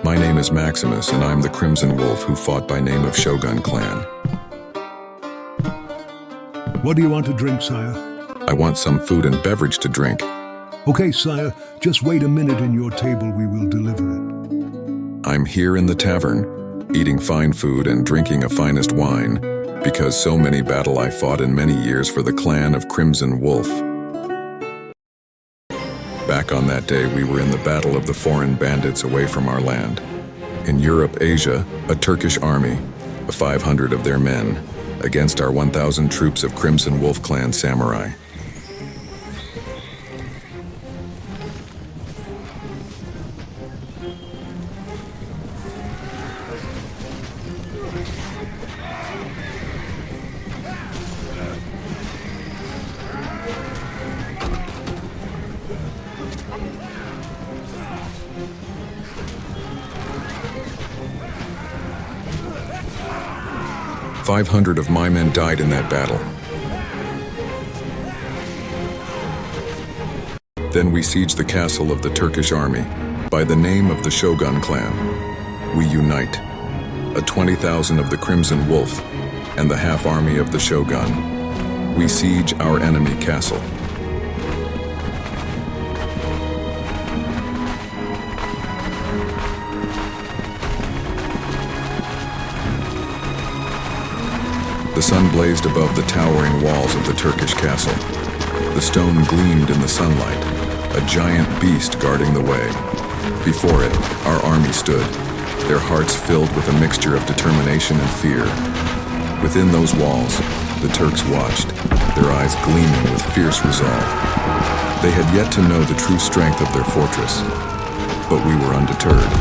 My name is Maximus, and I'm the Crimson Wolf who fought by name of Shogun clan. What do you want to drink, sire? I want some food and beverage to drink. Okay, sire, just wait a minute in your table, we will deliver it. I'm here in the tavern, eating fine food and drinking a finest wine, because so many battle I fought in many years for the clan of Crimson Wolf. Back on that day, we were in the battle of the foreign bandits away from our land. In Europe, Asia, a Turkish army, 500 of their men, against our 1,000 troops of Crimson Wolf clan samurai. "500 of my men died in that battle. Then we sieged the castle of the Turkish army by the name of the Shogun clan. We unite, a 20,000 of the Crimson Wolf and the half army of the Shogun. We siege our enemy castle. The sun blazed above the towering walls of the Turkish castle. The stone gleamed in the sunlight, a giant beast guarding the way. Before it, our army stood, their hearts filled with a mixture of determination and fear. Within those walls, the Turks watched, their eyes gleaming with fierce resolve. They had yet to know the true strength of their fortress, but we were undeterred.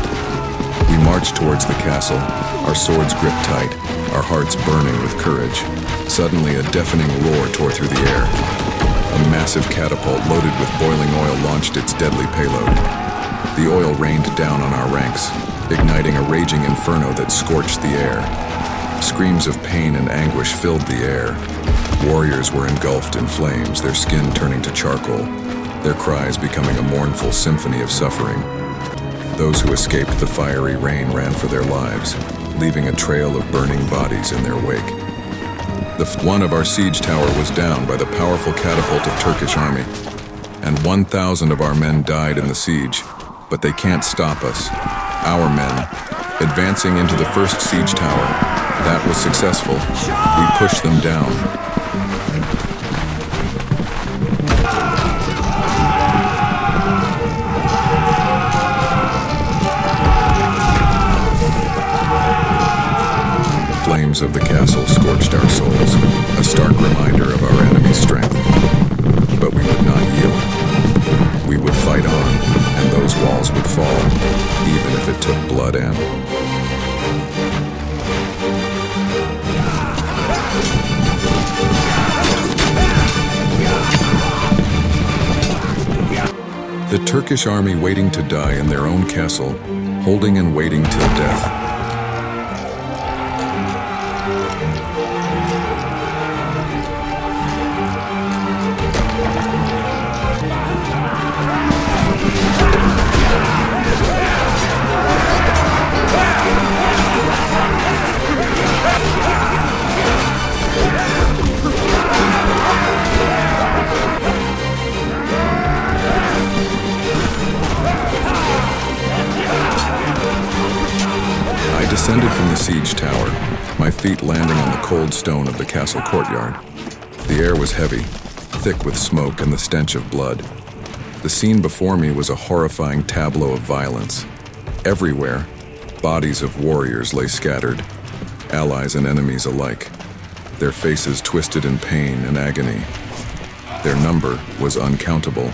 We marched towards the castle, our swords gripped tight, our hearts burning with courage. Suddenly, a deafening roar tore through the air. A massive catapult loaded with boiling oil launched its deadly payload. The oil rained down on our ranks, igniting a raging inferno that scorched the air. Screams of pain and anguish filled the air. Warriors were engulfed in flames, their skin turning to charcoal, their cries becoming a mournful symphony of suffering. Those who escaped the fiery rain ran for their lives, leaving a trail of burning bodies in their wake. One of our siege tower was down by the powerful catapult of Turkish army, and 1,000 of our men died in the siege, but they can't stop us. Our men, advancing into the first siege tower, that was successful. We pushed them down. Flames of the castle scorched our souls, a stark reminder of our enemy's strength. But we would not yield. We would fight on, and those walls would fall, even if it took blood and... The Turkish army waiting to die in their own castle, holding and waiting till death. I descended from the siege tower, my feet landing on the cold stone of the castle courtyard. The air was heavy, thick with smoke and the stench of blood. The scene before me was a horrifying tableau of violence. Everywhere, bodies of warriors lay scattered, allies and enemies alike, their faces twisted in pain and agony. Their number was uncountable,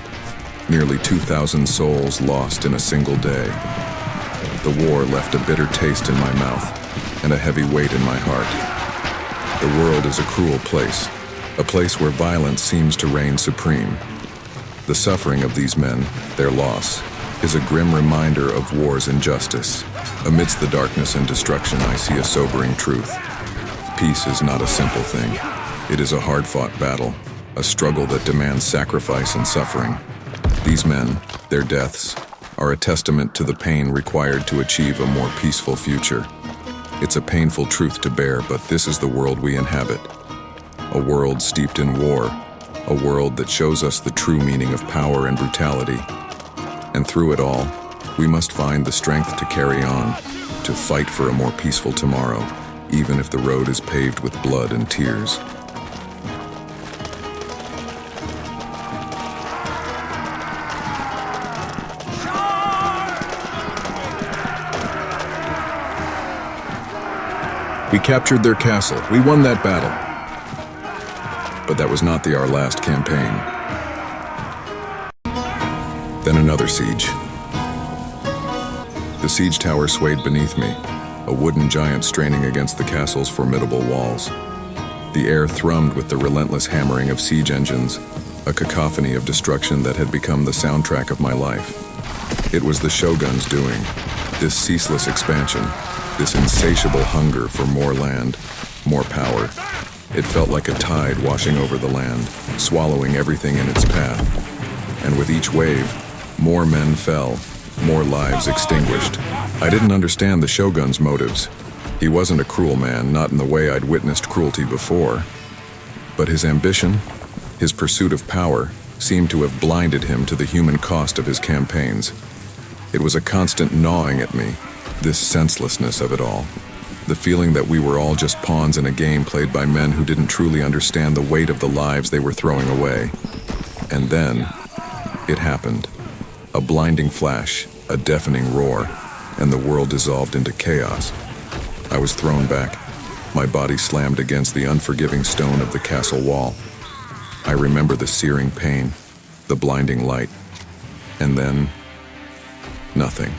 nearly 2,000 souls lost in a single day. The war left a bitter taste in my mouth and a heavy weight in my heart. The world is a cruel place, a place where violence seems to reign supreme. The suffering of these men, their loss, is a grim reminder of war's injustice. Amidst the darkness and destruction, I see a sobering truth. Peace is not a simple thing. It is a hard-fought battle, a struggle that demands sacrifice and suffering. These men, their deaths, are a testament to the pain required to achieve a more peaceful future. It's a painful truth to bear, but this is the world we inhabit. A world steeped in war, a world that shows us the true meaning of power and brutality. And through it all, we must find the strength to carry on, to fight for a more peaceful tomorrow, even if the road is paved with blood and tears. We captured their castle. We won that battle. But that was not our last campaign. Then another siege. The siege tower swayed beneath me, a wooden giant straining against the castle's formidable walls. The air thrummed with the relentless hammering of siege engines, a cacophony of destruction that had become the soundtrack of my life. It was the Shogun's doing, this ceaseless expansion, this insatiable hunger for more land, more power. It felt like a tide washing over the land, swallowing everything in its path. And with each wave, more men fell, more lives extinguished. I didn't understand the Shogun's motives. He wasn't a cruel man, not in the way I'd witnessed cruelty before. But his ambition, his pursuit of power, seemed to have blinded him to the human cost of his campaigns. It was a constant gnawing at me, this senselessness of it all. The feeling that we were all just pawns in a game played by men who didn't truly understand the weight of the lives they were throwing away. And then, it happened. A blinding flash, a deafening roar, and the world dissolved into chaos. I was thrown back, my body slammed against the unforgiving stone of the castle wall. I remember the searing pain, the blinding light, and then, nothing.